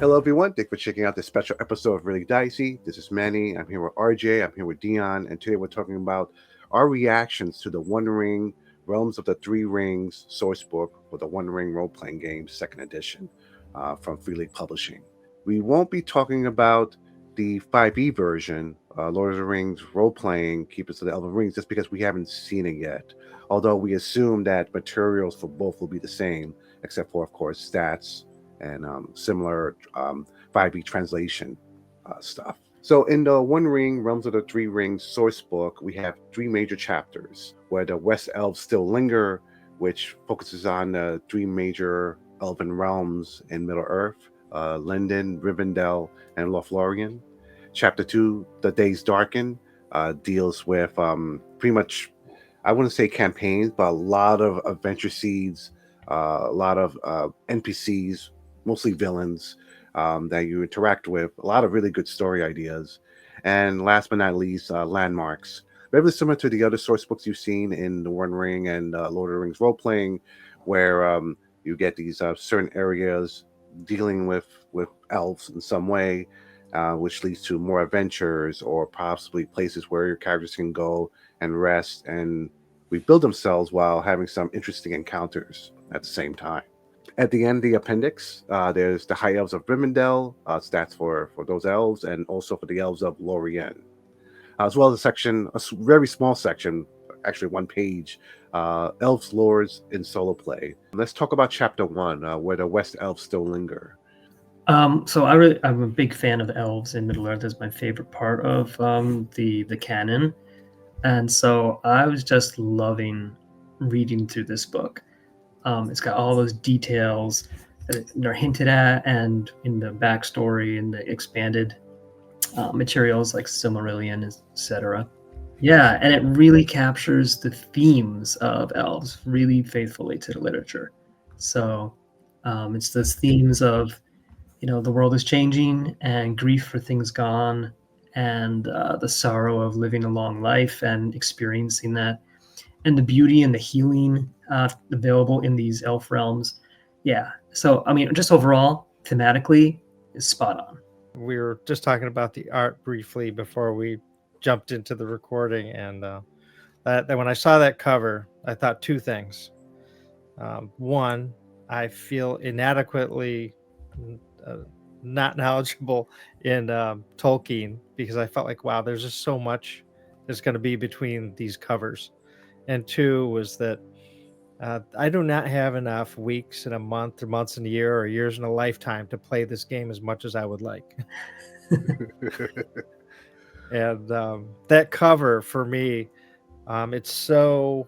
Hello, everyone. Thanks for checking out this special episode of Really Dicey. This is Manny. I'm here with RJ. I'm here with Dion. And today we're talking about our reactions to the One Ring Realms of the Three Rings Sourcebook for the One Ring role playing game, second edition from Free League Publishing. We won't be talking about the 5e version, Lord of the Rings role playing Keepers of the Elven Rings, just because we haven't seen it yet. Although we assume that materials for both will be the same, except for, of course, stats and similar 5e translation stuff. So, in the One Ring, Realms of the Three Rings source book, we have three major chapters where the West Elves still linger, which focuses on the three major elven realms in Middle Earth, Linden, Rivendell, and Lothlorien. Chapter 2, The Days Darken, deals with pretty much, I wouldn't say campaigns, but a lot of adventure seeds, a lot of NPCs, mostly villains that you interact with, a lot of really good story ideas. And last but not least, landmarks. Very similar to the other source books you've seen in The One Ring and Lord of the Rings role playing, where you get these certain areas dealing with elves in some way, which leads to more adventures or possibly places where your characters can go and rest and rebuild themselves while having some interesting encounters at the same time. At the end of the appendix, there's the High Elves of Rivendell, stats for those elves, and also for the Elves of Lorien, as well as a section, very small section, actually one page, Elves, Lords in Solo Play. Let's talk about Chapter 1, where the West Elves still linger. I'm a big fan of elves in Middle Earth. Is my favorite part of the canon, and so I was just loving reading through this book. It's got all those details that are hinted at, and in the backstory and the expanded materials like Silmarillion, etc. Yeah, and it really captures the themes of elves really faithfully to the literature. So it's those themes of the world is changing and grief for things gone and the sorrow of living a long life and experiencing that and the beauty and the healing available in these elf realms. Yeah. So, I mean, just overall, thematically, is spot on. We were just talking about the art briefly before we jumped into the recording, and that when I saw that cover, I thought two things. One, I feel inadequately not knowledgeable in Tolkien because I felt like, wow, there's just so much that's going to be between these covers. And two was that I do not have enough weeks in a month or months in a year or years in a lifetime to play this game as much as I would like. And that cover for me, it's so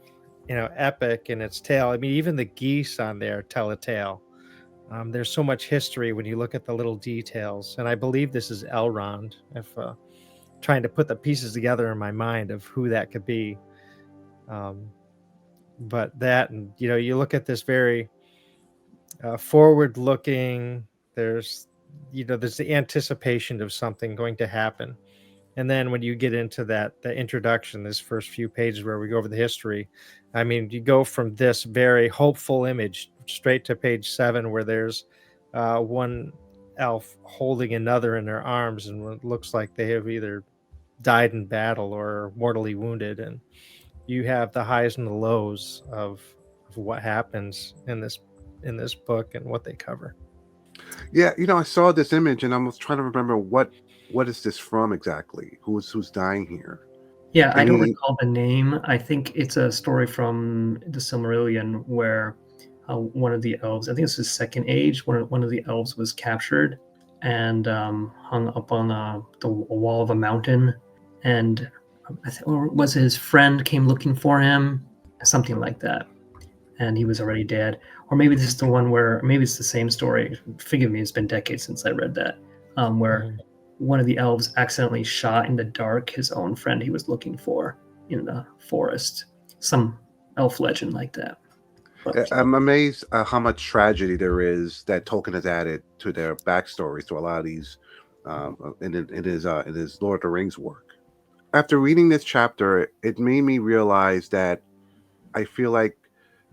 epic in its tale. I mean, even the geese on there tell a tale. There's so much history when you look at the little details, and I believe this is Elrond. If trying to put the pieces together in my mind of who that could be, but that, and you look at this very forward-looking. There's there's the anticipation of something going to happen. And then when you get into the introduction, this first few pages where we go over the history, I mean, you go from this very hopeful image straight to page 7, where there's one elf holding another in their arms, and it looks like they have either died in battle or mortally wounded. And you have the highs and the lows of what happens in this book and what they cover. Yeah, I saw this image and I was trying to remember what is this from exactly? Who's dying here? Yeah, I don't Any? recall the name. I think it's a story from the Silmarillion where one of the elves, I think it's the Second Age, one of the elves was captured and hung up on the wall of a mountain, and or was his friend came looking for him, something like that, and he was already dead. Or maybe this is the one where maybe it's the same story. Forgive me, it's been decades since I read that, where one of the elves accidentally shot in the dark his own friend he was looking for in the forest. Some elf legend like that. I'm amazed how much tragedy there is that Tolkien has added to their backstories to a lot of these in his Lord of the Rings work. After reading this chapter, it made me realize that I feel like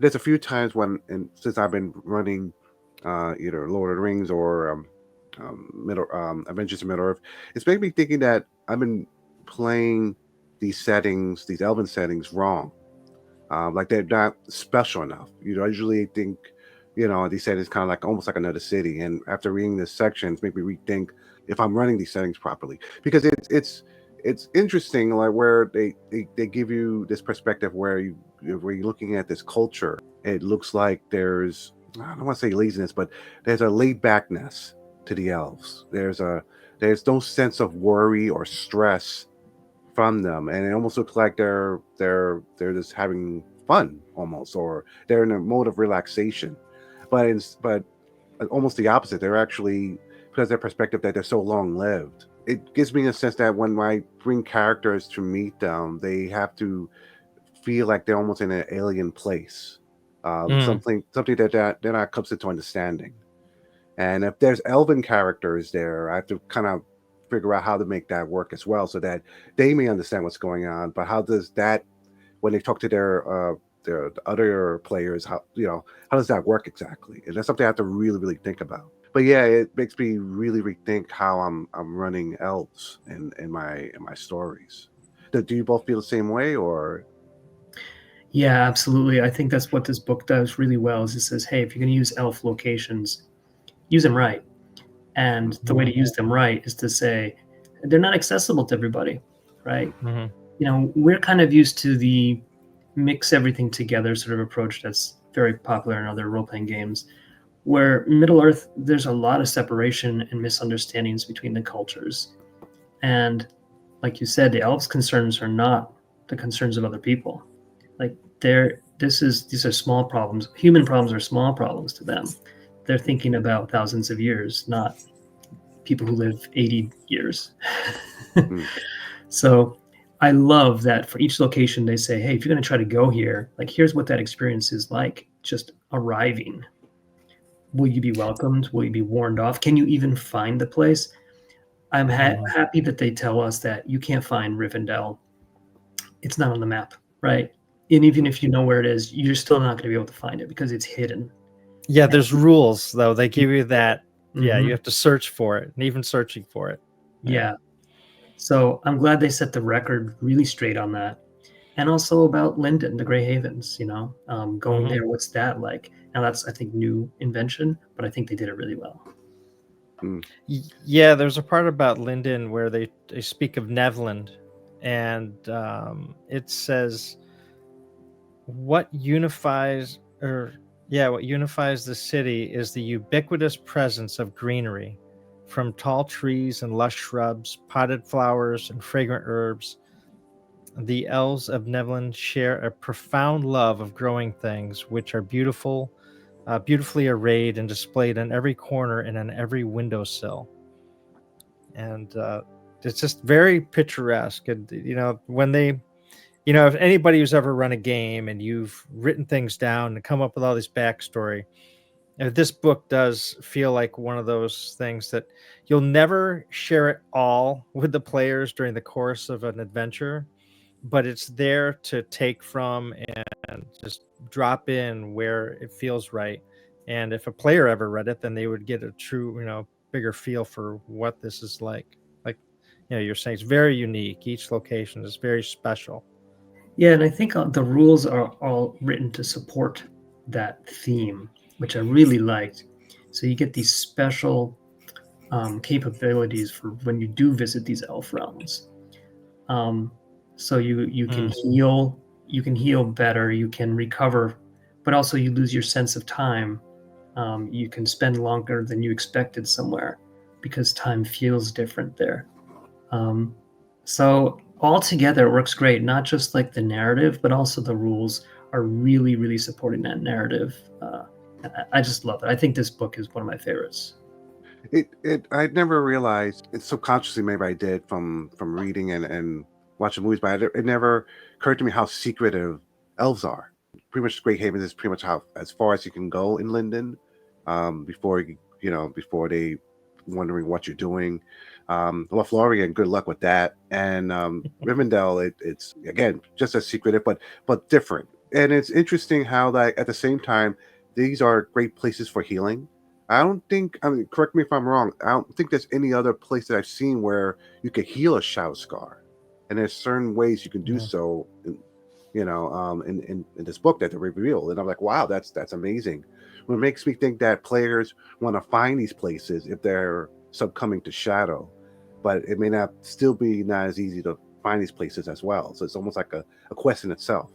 there's a few times when, and since I've been running either Lord of the Rings or Middle Adventures in Middle Earth, it's made me thinking that I've been playing these settings, these Elven settings, wrong. Like they're not special enough. I usually think, these settings kind of like almost like another city. And after reading this section, it's made me rethink if I'm running these settings properly, because it's interesting, like where they give you this perspective where you're looking at this culture. It looks like there's, I don't want to say laziness, but there's a laid backness to the elves. There's no sense of worry or stress from them, and it almost looks like they're just having fun almost, or they're in a mode of relaxation. But almost the opposite. They're actually, because their perspective that they're so long lived, it gives me a sense that when I bring characters to meet them, they have to feel like they're almost in an alien place, something that they're not accustomed to understanding. And if there's elven characters there, I have to kind of figure out how to make that work as well, so that they may understand what's going on. But how does that, when they talk to their the other players, how does that work exactly? And that's something I have to really really think about. But yeah, it makes me really rethink how I'm running elves in my stories. Do you both feel the same way, or? Yeah, absolutely. I think that's what this book does really well. Is it says, hey, if you're going to use elf locations, use them right. And the way to use them right is to say they're not accessible to everybody, right? We're kind of used to the mix everything together sort of approach that's very popular in other role-playing games, where Middle Earth, there's a lot of separation and misunderstandings between the cultures. And like you said, the elves' concerns are not the concerns of other people. Like these are small problems. Human problems are small problems to them. They're thinking about thousands of years, not people who live 80 years. So I love that for each location, they say, hey, if you're going to try to go here, like, here's what that experience is like, just arriving. Will you be welcomed? Will you be warned off? Can you even find the place? I'm happy that they tell us that you can't find Rivendell. It's not on the map, right? And even if you know where it is, you're still not going to be able to find it because it's hidden. Yeah, there's rules, though. They give you that. Yeah, you have to search for it, and even searching for it. Yeah. So I'm glad they set the record really straight on that. And also about Linden, the Grey Havens, going there, what's that like? Now that's, I think, new invention, but I think they did it really well. Yeah, there's a part about Linden where they speak of Nevland, and it says what unifies the city is the ubiquitous presence of greenery, from tall trees and lush shrubs, potted flowers, and fragrant herbs. The elves of Nevland share a profound love of growing things, which are beautifully arrayed and displayed in every corner and on every windowsill. And it's just very picturesque. And when they, if anybody who's ever run a game and you've written things down and come up with all this backstory, this book does feel like one of those things that you'll never share it all with the players during the course of an adventure, but it's there to take from and just drop in where it feels right. And if a player ever read it, then they would get a true, bigger feel for what this is like. Like, you're saying it's very unique. Each location is very special. Yeah, and I think the rules are all written to support that theme, which I really liked. So you get these special capabilities for when you do visit these elf realms. So you can heal better, you can recover, but also you lose your sense of time. You can spend longer than you expected somewhere because time feels different there. So altogether it works great, not just like the narrative, but also the rules are really, really supporting that narrative. I just love it. I think this book is one of my favorites. I never realized, it's subconsciously maybe I did from reading and watching movies, but it never occurred to me how secretive elves are. Pretty much Great Havens is pretty much how as far as you can go in Linden, before they wondering what you're doing. Lothlorien, good luck with that. And Rivendell, it's again just as secretive, but different. And it's interesting how, like, at the same time, these are great places for healing. I don't think. I mean, correct me if I'm wrong. I don't think there's any other place that I've seen where you could heal a shadow scar, and there's certain ways you can do Yeah. so. In this book that they reveal, and I'm like, wow, that's amazing. Well, it makes me think that players want to find these places if they're succumbing to shadow, but it may not still be not as easy to find these places as well. So it's almost like a quest in itself.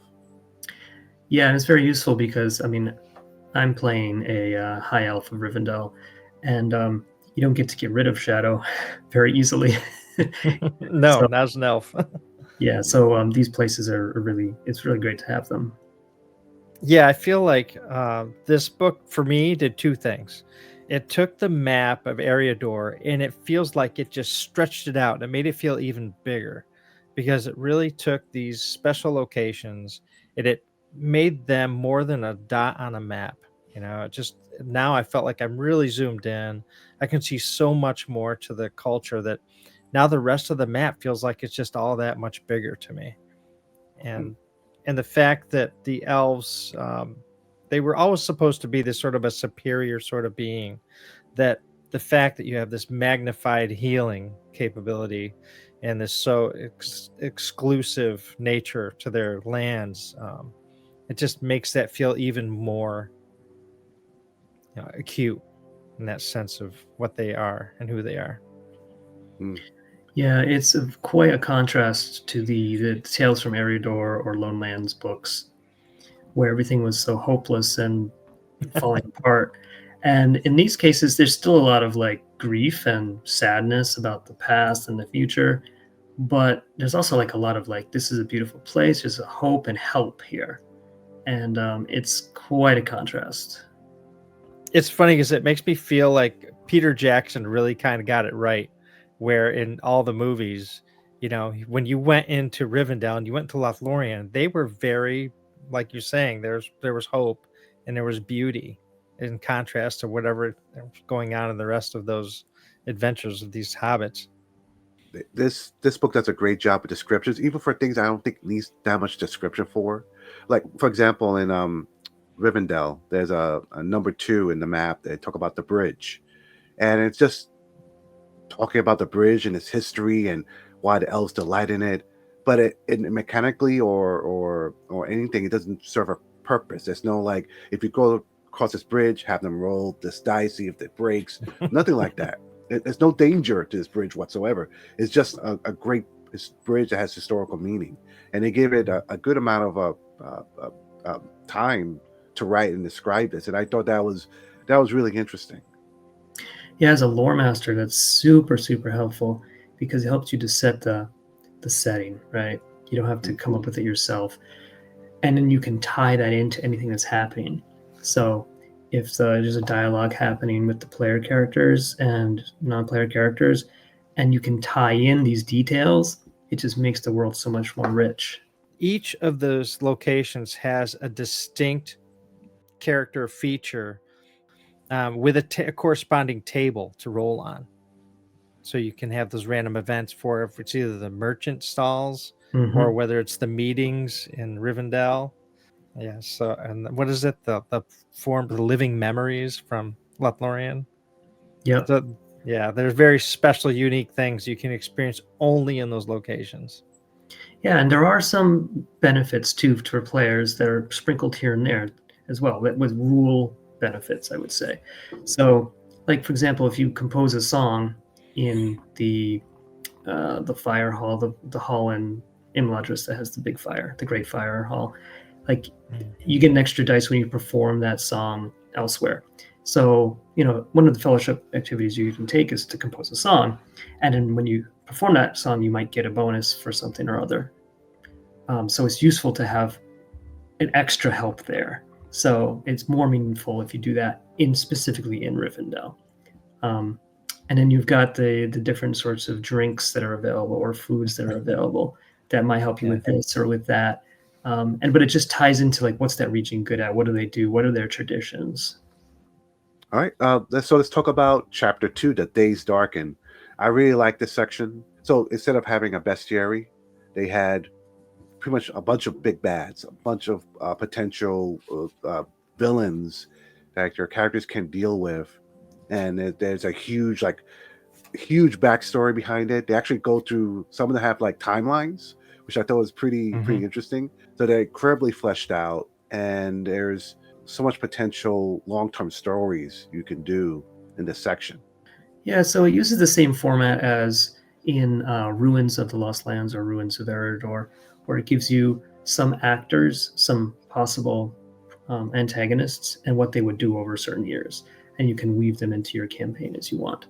Yeah, and it's very useful because I mean, I'm playing a high elf of Rivendell, and you don't get to get rid of shadow very easily. No, So not as an elf. yeah, so these places are really, it's really great to have them. Yeah, I feel like this book for me did two things. It took the map of Eriador and it feels like it just stretched it out and it made it feel even bigger because it really took these special locations and it made them more than a dot on a map. You know, it just now I felt like I'm really zoomed in. I can see so much more to the culture that now the rest of the map feels like it's just all that much bigger to me. and and the fact that the elves they were always supposed to be this sort of a superior sort of being, that the fact that you have this magnified healing capability and this so exclusive nature to their lands, it just makes that feel even more, acute in that sense of what they are and who they are. Mm. Yeah, it's quite a contrast to the Tales from Eriador or Lone Lands books, where everything was so hopeless and falling apart. And in these cases, there's still a lot of like grief and sadness about the past and the future, but there's also like a lot of like, this is a beautiful place. There's a hope and help here, and it's quite a contrast. It's funny because it makes me feel like Peter Jackson really kind of got it right, where in all the movies, when you went into Rivendell and you went to Lothlorien, they were very, like you're saying, there was hope and there was beauty in contrast to whatever was going on in the rest of those adventures of these hobbits. This book does a great job with descriptions, even for things I don't think needs that much description for. Like for example, in Rivendell, there's a number 2 in the map. They talk about the bridge, and it's just talking about the bridge and its history and why the elves delight in it. But it mechanically or anything, it doesn't serve a purpose. There's no like, if you go across this bridge, have them roll this dice, see if it breaks. Nothing like that. There's no danger to this bridge whatsoever. It's just a great bridge that has historical meaning, and they give it a good amount of time to write and describe this. And I thought that was really interesting. Yeah, as a lore master, that's super super helpful because it helps you to set the setting, right? You don't have to come up with it yourself, and then you can tie that into anything that's happening. So if there's a dialogue happening with the player characters and non-player characters, and you can tie in these details, it just makes the world so much more rich. Each of those locations has a distinct character feature, with a corresponding table to roll on. So you can have those random events for if it's either the merchant stalls or Mm-hmm. whether it's the meetings in Rivendell. Yeah. So, and what is it? The form, the living memories from Lothlorien. Yep. So, yeah, there's very special, unique things you can experience only in those locations. Yeah, and there are some benefits too to players that are sprinkled here and there as well, with rule benefits, I would say. So, like for example, if you compose a song in the fire hall, the hall in Imladris that has the big fire, the Great Fire Hall, like you get an extra dice when you perform that song elsewhere. So, one of the fellowship activities you can take is to compose a song, and then when you perform that song, you might get a bonus for something or other. So it's useful to have an extra help there. So it's more meaningful if you do that specifically in Rivendell. Um, and then you've got the different sorts of drinks that are available or foods that are available that might help you with this or with that. But it just ties into like, what's that region good at? What do they do? What are their traditions? All right, let's talk about chapter 2, the days darken. I really like this section. So instead of having a bestiary, they had pretty much a bunch of big bads, a bunch of potential villains that your characters can deal with. and there's a huge backstory behind it. They actually go through, some of them have like timelines, which I thought was pretty interesting. So they're incredibly fleshed out, and there's so much potential long-term stories you can do in this section. Yeah, so it uses the same format as in Ruins of the Lost Lands or Ruins of Eredor, where it gives you some actors, some possible antagonists, and what they would do over certain years, and you can weave them into your campaign as you want,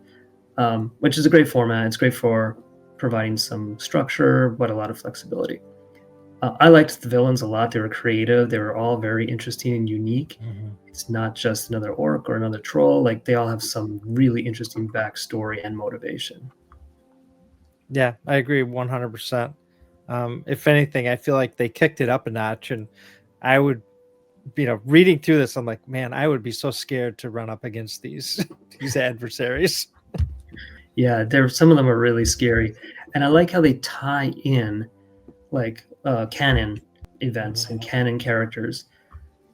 which is a great format. It's great for providing some structure, but a lot of flexibility. I liked the villains a lot. They were creative. They were all very interesting and unique. It's not just another orc or another troll. Like, they all have some really interesting backstory and motivation. Yeah, I agree 100%. If anything, I feel like they kicked it up a notch, and I would, reading through this, I'm like, man, I would be so scared to run up against these these adversaries. Yeah, some of them are really scary, and I like how they tie in like canon events and canon characters,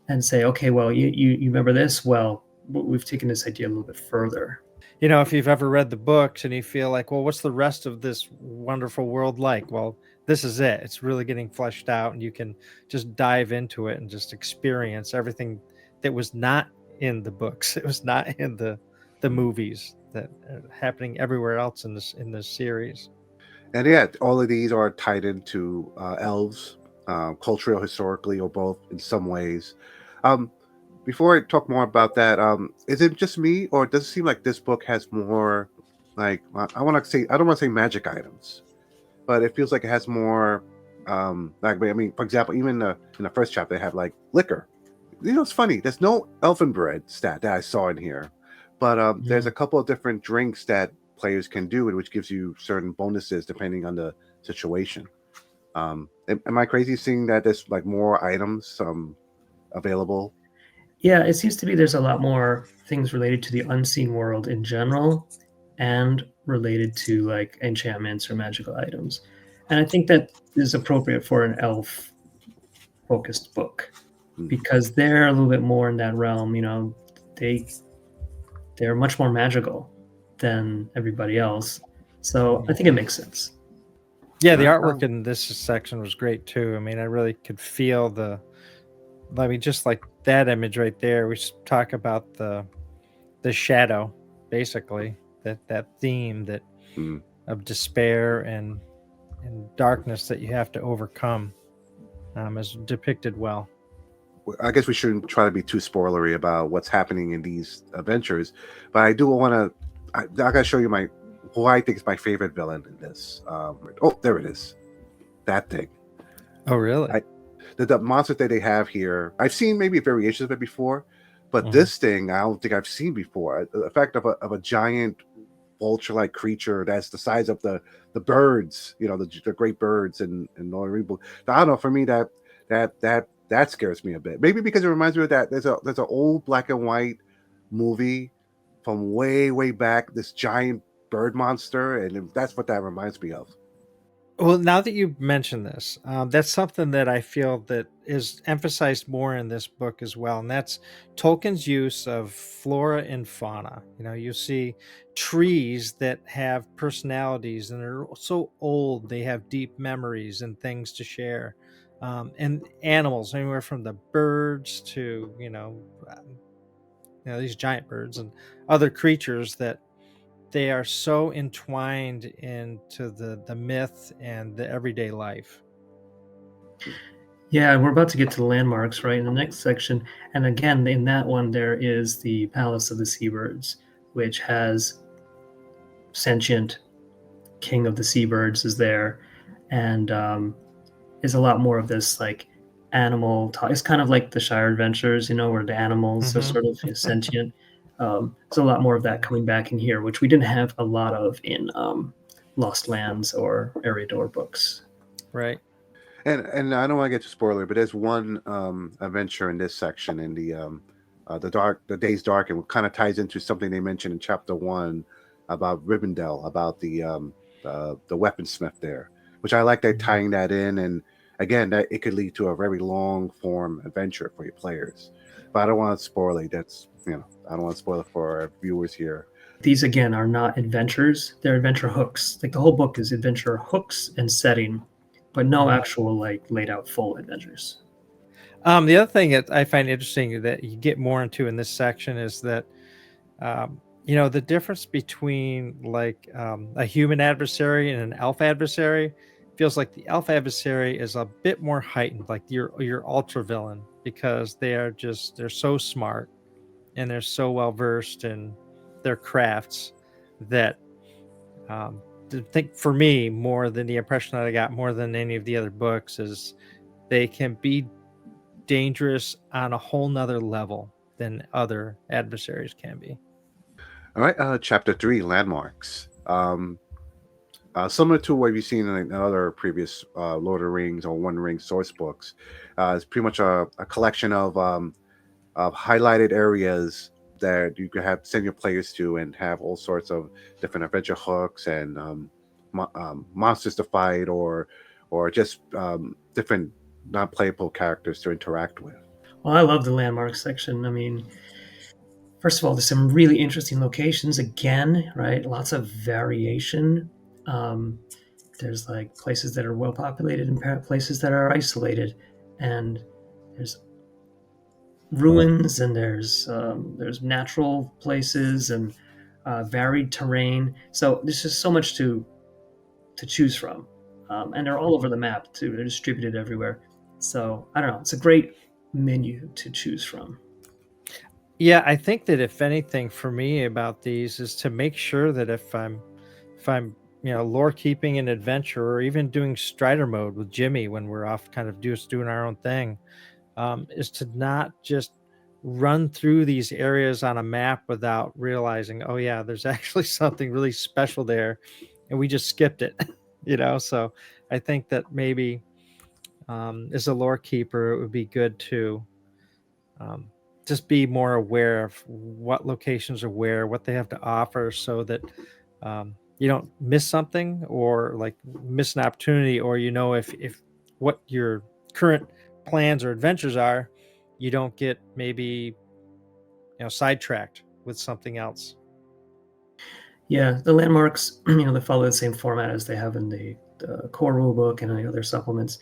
and say, okay, well, you remember this? Well, we've taken this idea a little bit further. If you've ever read the books and you feel like, well, what's the rest of this wonderful world like? Well, this is it. It's really getting fleshed out, and you can just dive into it and just experience everything that was not in the books. It was not in the movies that are happening everywhere else in this series. And yeah, all of these are tied into elves, cultural, historically, or both in some ways. Before I talk more about that, is it just me, or does it seem like this book has more, like, I want to say, I don't want to say magic items, but it feels like it has more, like, I mean, for example, even in the first chapter, they have like liquor. It's funny. There's no elfin bread stat that I saw in here, but there's a couple of different drinks that players can do, which gives you certain bonuses depending on the situation. Am I crazy seeing that there's like more items available? Yeah, it seems to be there's a lot more things related to the unseen world in general, and related to like enchantments or magical items. And I think that is appropriate for an elf focused book, because they're a little bit more in that realm. They're much more magical than everybody else. So I think it makes sense. Yeah, the artwork in this section was great too. I mean, I really could feel just like that image right there. We talk about the shadow, basically, that theme that of despair and darkness that you have to overcome, is depicted well. I guess we shouldn't try to be too spoilery about what's happening in these adventures, but I do want to. I gotta show you who I think is my favorite villain in this. Oh, there it is. That thing. Oh, really? The monster that they have here, I've seen maybe variations of it before, but this thing I don't think I've seen before. The effect of a giant vulture-like creature that's the size of the birds, the great birds in Northern Reboot. I don't know. For me, that scares me a bit. Maybe because it reminds me of that. There's an old black and white movie from way back. This giant bird monster, and that's what that reminds me of. Well, now that you mention this, that's something that I feel that is emphasized more in this book as well, and that's Tolkien's use of flora and fauna. You see trees that have personalities and are so old they have deep memories and things to share, and animals, anywhere from the birds to these giant birds and other creatures that they are so entwined into the myth and the everyday life. Yeah, we're about to get to the landmarks, right, in the next section. And again, in that one, there is the Palace of the Seabirds, which has sentient king of the seabirds is there, and is a lot more of this like animal talk. It's kind of like the Shire Adventures, where the animals are sort of sentient. There's a lot more of that coming back in here, which we didn't have a lot of in Lost Lands or Eriador books. Right. And I don't want to get too spoiler, but there's one adventure in this section in the Days Dark, and it kind of ties into something they mentioned in chapter 1 about Rivendell, about the weaponsmith there, which I like that tying that in, and again, that it could lead to a very long form adventure for your players. But I don't want to spoil it. I don't want to spoil it for our viewers here. These again are not adventures; they're adventure hooks. Like the whole book is adventure hooks and setting, but no actual like laid out full adventures. The other thing that I find interesting that you get more into in this section is that, the difference between like a human adversary and an elf adversary feels like the elf adversary is a bit more heightened, like your ultra villain, because they're so smart and they're so well versed in their crafts that I think for me, more than the impression that I got more than any of the other books, is they can be dangerous on a whole nother level than other adversaries can be. All right, chapter 3, landmarks. Similar to what you've seen in other previous Lord of the Rings or One Ring source books, it's pretty much a collection of highlighted areas that you could send your players to, and have all sorts of different adventure hooks and monsters to fight, or just different non-playable characters to interact with. Well, I love the landmark section. I mean, first of all, there's some really interesting locations again, right? Lots of variation. There's like places that are well populated and places that are isolated, and there's ruins, and there's natural places, and varied terrain. So there's just so much to choose from, and they're all over the map too. They're distributed everywhere. So I don't know. It's a great menu to choose from. Yeah, I think that if anything for me about these is to make sure that if I'm lore keeping an adventure, or even doing Strider mode with Jimmy when we're off kind of just doing our own thing, is to not just run through these areas on a map without realizing, oh yeah, there's actually something really special there, and we just skipped it. So I think that maybe as a lore keeper, it would be good to just be more aware of what locations are where, what they have to offer, so that you don't miss something, or like miss an opportunity, or if what your current plans or adventures are, you don't get maybe sidetracked with something else. Yeah, the landmarks, they follow the same format as they have in the core rulebook and the other supplements.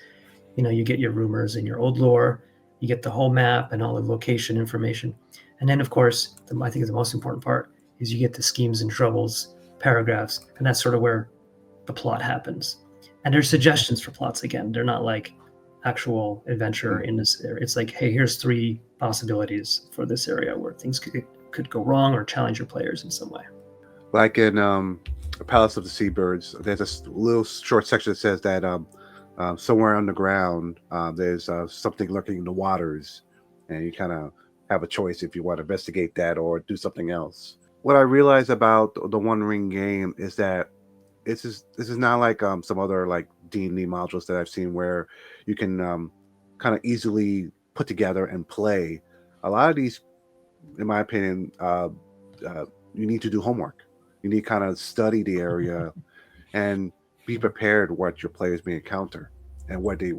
You get your rumors and your old lore, you get the whole map and all the location information. And then, of course, I think the most important part is you get the schemes and troubles paragraphs, and that's sort of where the plot happens. And there's suggestions for plots again. They're not like actual adventure in this area. It's like, hey, here's 3 possibilities for this area where things could go wrong or challenge your players in some way. Like in Palace of the Seabirds, there's a little short section that says that somewhere underground there's something lurking in the waters, and you kind of have a choice if you want to investigate that or do something else. What I realized about the One Ring game is that this is not like some other like D&D modules that I've seen where you can kind of easily put together and play. A lot of these, in my opinion, you need to do homework. You need to kind of study the area and be prepared what your players may encounter and what they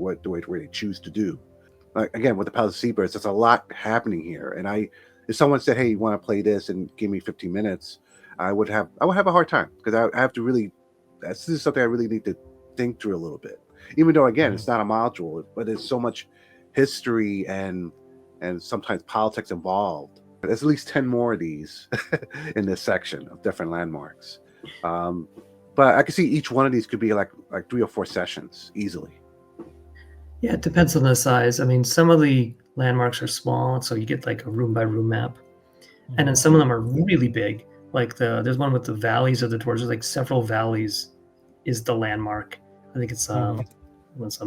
choose to do. Like again, with the Palace of Seabirds, there's a lot happening here, and if someone said, "Hey, you want to play this?" and give me 15 minutes, I would have a hard time, because I have to really. This is something I really need to think through a little bit. Even though, again, it's not a module, but there's so much history and sometimes politics involved. There's at least 10 more of these in this section of different landmarks. But I can see each one of these could be like 3 or 4 sessions easily. Yeah, it depends on the size. I mean, some of the landmarks are small, so you get like a room by room map, and then some of them are really big. Like there's one with the valleys of the dwarves. There's like several valleys is the landmark. I think it's on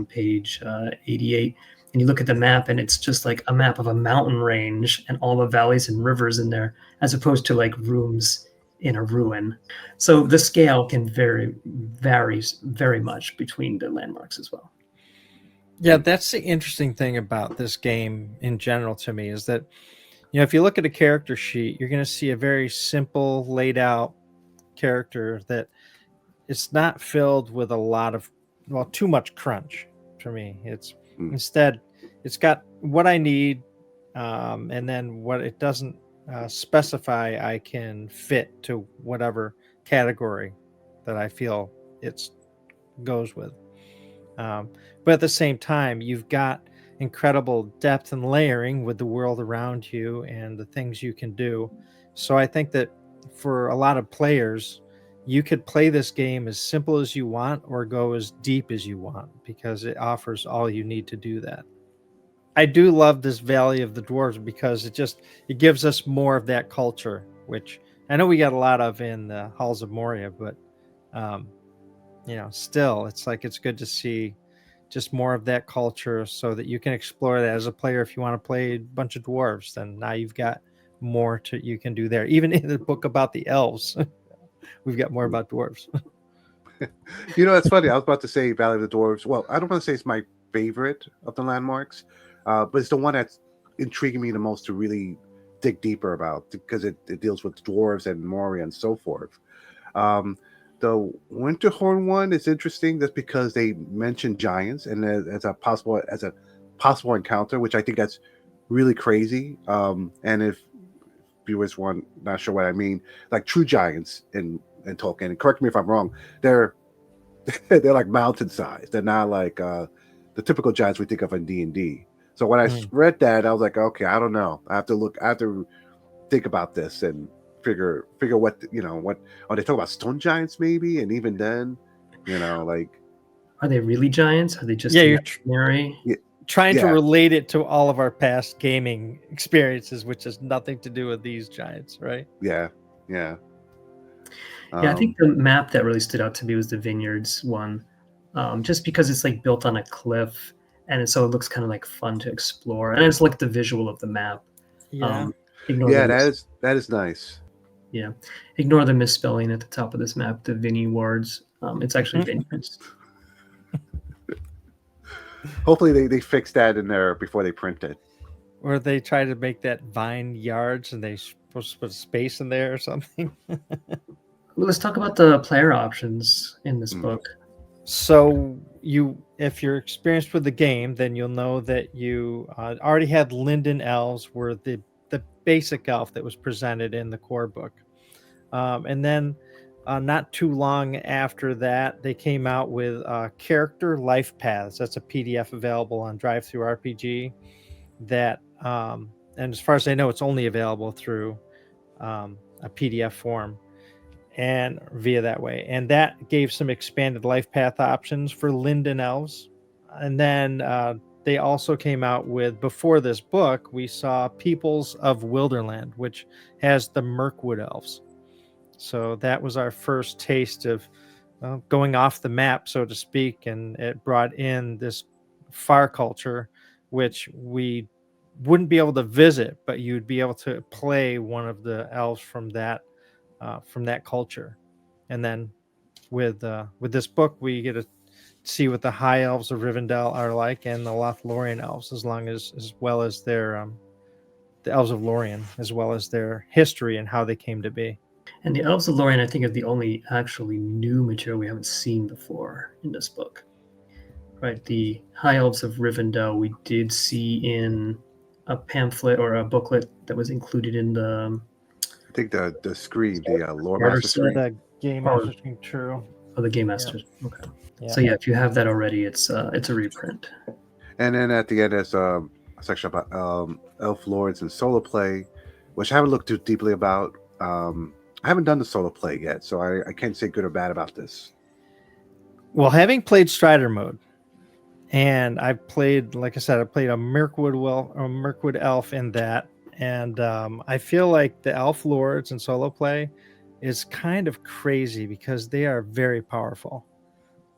page 88, and you look at the map, and it's just like a map of a mountain range and all the valleys and rivers in there, as opposed to like rooms in a ruin. So the scale can varies very much between the landmarks as well. Yeah, that's the interesting thing about this game in general to me, is that if you look at a character sheet, you're going to see a very simple laid out character that it's not filled with a lot of too much crunch, for me. It's Mm. instead, it's got what I need, and then what it doesn't specify, I can fit to whatever category that I feel it goes with. But at the same time, you've got incredible depth and layering with the world around you and the things you can do. So I think that for a lot of players, you could play this game as simple as you want or go as deep as you want because it offers all you need to do that. I do love this Valley of the Dwarves because it gives us more of that culture, which I know we got a lot of in the Halls of Moria, but um, still, it's like it's good to see just more of that culture so that you can explore that as a player. If you want to play a bunch of dwarves, then now you've got more to you can do there. Even in the book about the elves, we've got more about dwarves. That's funny. I was about to say Valley of the Dwarves. Well, I don't want to say it's my favorite of the landmarks, but it's the one that's intriguing me the most to really dig deeper about because it deals with dwarves and Moria and so forth. Um, the Winterhorn one is interesting just because they mention giants and as a possible encounter, which I think that's really crazy. And if viewers want not sure what I mean, like true giants in Tolkien, and correct me if I'm wrong, they're they're like mountain sized. They're not like the typical giants we think of in D&D. So when I read that, I was like, okay, I don't know. I have to think about this and figure what what are they talking about, stone giants maybe, and even then, like, are they really giants? Are they just you're imaginary? Trying to relate it to all of our past gaming experiences, which has nothing to do with these giants, right? Yeah. I think the map that really stood out to me was the Vineyards one, just because it's like built on a cliff, and so it looks kind of like fun to explore, and it's like the visual of the map. Yeah, that is nice. Yeah, ignore the misspelling at the top of this map, the Vinny words. It's actually Vineyards. Hopefully they fix that in there before they print it. Or they try to make that vine yards and they supposed to put space in there or something. Well, let's talk about the player options in this book. So if you're experienced with the game, then you'll know that you already had Linden elves were the basic elf that was presented in the core book. And then not too long after that, they came out with character life paths. That's a PDF available on DriveThruRPG. That and as far as I know, it's only available through a PDF form and via that way. And that gave some expanded life path options for Linden elves. And then they also came out with, before this book, we saw Peoples of Wilderland, which has the Mirkwood elves. So that was our first taste of going off the map, so to speak, and it brought in this far culture, which we wouldn't be able to visit, but you'd be able to play one of the elves from that culture. And then with this book, we get to see what the High Elves of Rivendell are like, and the Lothlorien elves, as well as their the Elves of Lorien, as well as their history and how they came to be. And the Elves of Lorien, I think, is the only actually new material we haven't seen before in this book. Right, the High Elves of Rivendell we did see in a pamphlet or a booklet that was included in the... I think the screen, the loremasters screen. The Game Masters screen, true. Oh, the Game Masters. Yeah. Okay. Yeah. So if you have that already, it's a reprint. And then at the end, there's a section about elf lords and solo play, which I haven't looked too deeply about. I haven't done the solo play yet, so I can't say good or bad about this. Well, having played Strider mode, and I played, like I said, I played a Mirkwood elf in that, and I feel like the elf lords and solo play is kind of crazy because they are very powerful.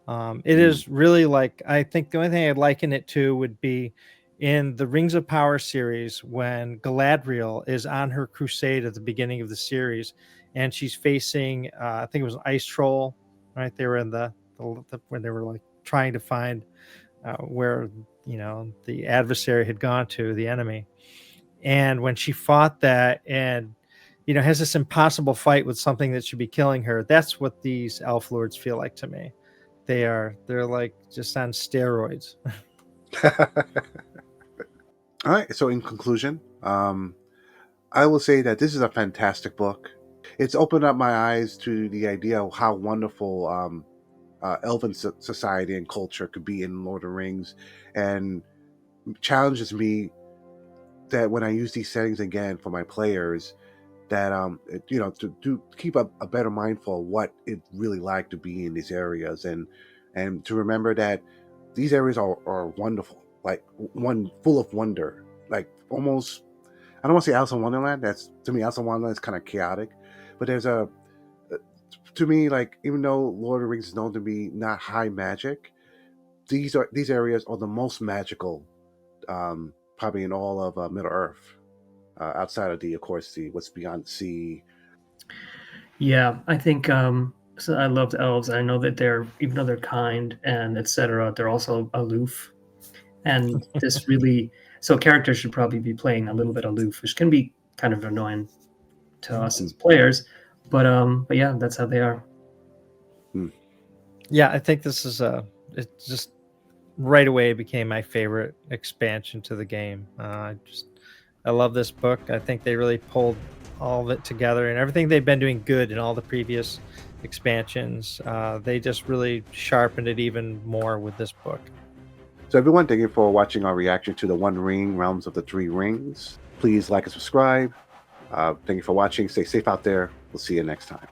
It is really like, I think the only thing I'd liken it to would be in the Rings of Power series when Galadriel is on her crusade at the beginning of the series, and she's facing, I think it was an ice troll, right? They were in when they were like trying to find where the adversary had gone to, the enemy, and when she fought that and has this impossible fight with something that should be killing her, that's what these elf lords feel like to me. they're like just on steroids. All right. So in conclusion, I will say that this is a fantastic book. It's opened up my eyes to the idea of how wonderful Elven society and culture could be in Lord of the Rings, and challenges me that when I use these settings again for my players, that to keep a better mindful of what it really like to be in these areas, and to remember that these areas are wonderful, like one full of wonder, like almost, I don't want to say Alice in Wonderland. That's, to me, Alice in Wonderland is kind of chaotic, but there's to me, like, even though Lord of the Rings is known to be not high magic, these areas are the most magical, probably in all of Middle Earth, outside of of course, the what's beyond the sea. Yeah, I think so I love the elves. I know that they're, even though they're kind and etc., they're also aloof. And this really, so characters should probably be playing a little bit aloof, which can be kind of annoying to us as players. But yeah, that's how they are. Yeah, I think this is it just right away became my favorite expansion to the game. I love this book. I think they really pulled all of it together, and everything they've been doing good in all the previous expansions. They just really sharpened it even more with this book. So everyone, thank you for watching our reaction to the One Ring, Realms of the Three Rings. Please like and subscribe. Thank you for watching. Stay safe out there. We'll see you next time.